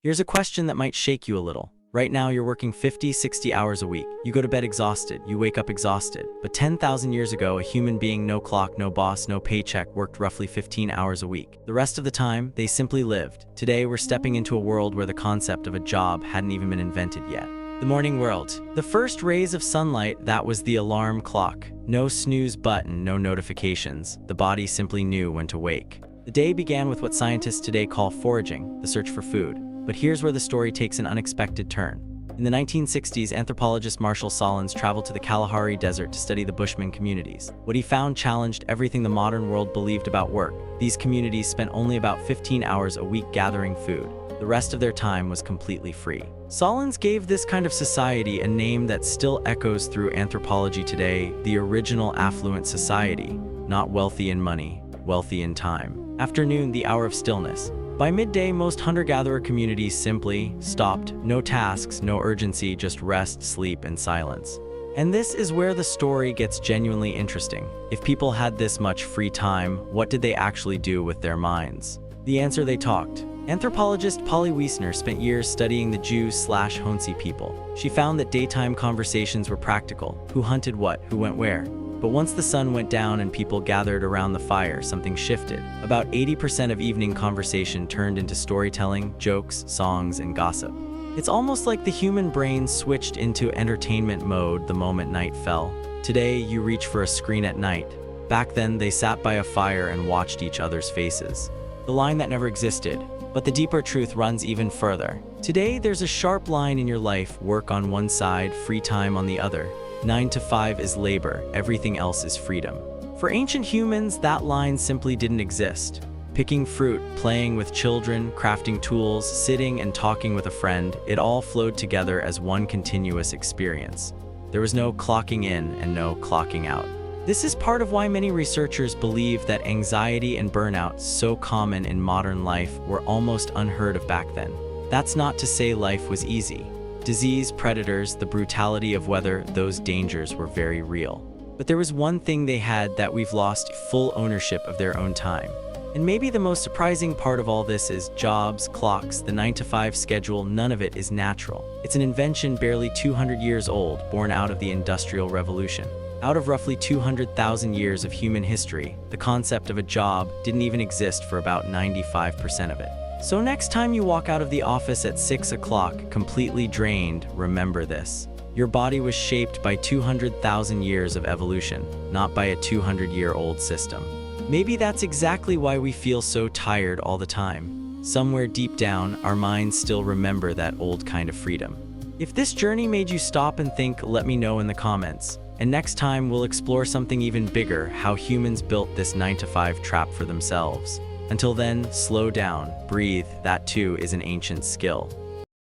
Here's a question that might shake you a little. Right now, you're working 50, 60 hours a week. You go to bed exhausted, you wake up exhausted. But 10,000 years ago, a human being, no clock, no boss, no paycheck, worked roughly 15 hours a week. The rest of the time, they simply lived. Today, we're stepping into a world where the concept of a job hadn't even been invented yet. The morning world. The first rays of sunlight, that was the alarm clock. No snooze button, no notifications. The body simply knew when to wake. The day began with what scientists today call foraging, the search for food. But here's where the story takes an unexpected turn. In the 1960s, anthropologist Marshall Solins traveled to the Kalahari Desert to study the Bushmen communities. What he found challenged everything the modern world believed about work. These communities spent only about 15 hours a week gathering food. The rest of their time was completely free. Solins gave this kind of society a name that still echoes through anthropology today, the original Affluent Society. Not wealthy in money, wealthy in time. Afternoon, the hour of stillness. By midday, most hunter-gatherer communities simply stopped. No tasks, no urgency, just rest, sleep, and silence. And this is where the story gets genuinely interesting. If people had this much free time, what did they actually do with their minds? The answer: they talked. Anthropologist Polly Wiesner spent years studying the Jews/hoansi people. She found that daytime conversations were practical. Who hunted what, who went where. But once the sun went down and people gathered around the fire, something shifted. About 80% of evening conversation turned into storytelling, jokes, songs, and gossip. It's almost like the human brain switched into entertainment mode the moment night fell. Today, you reach for a screen at night. Back then, they sat by a fire and watched each other's faces. The line that never existed. But the deeper truth runs even further. Today, there's a sharp line in your life: work on one side, free time on the other. 9 to 5 is labor, everything else is freedom. For ancient humans, that line simply didn't exist. Picking fruit, playing with children, crafting tools, sitting and talking with a friend, it all flowed together as one continuous experience. There was no clocking in and no clocking out. This is part of why many researchers believe that anxiety and burnout, so common in modern life, were almost unheard of back then. That's not to say life was easy. Disease, predators, the brutality of weather, those dangers were very real. But there was one thing they had: that we've lost full ownership of their own time. And maybe the most surprising part of all this is jobs, clocks, the 9 to 5 schedule. None of it is natural. It's an invention barely 200 years old, born out of the Industrial Revolution. Out of roughly 200,000 years of human history, the concept of a job didn't even exist for about 95% of it. So next time you walk out of the office at 6 o'clock, completely drained, remember this. Your body was shaped by 200,000 years of evolution, not by a 200-year-old system. Maybe that's exactly why we feel so tired all the time. Somewhere deep down, our minds still remember that old kind of freedom. If this journey made you stop and think, let me know in the comments. And next time, we'll explore something even bigger: how humans built this 9 to 5 trap for themselves. Until then, slow down, breathe. That too is an ancient skill.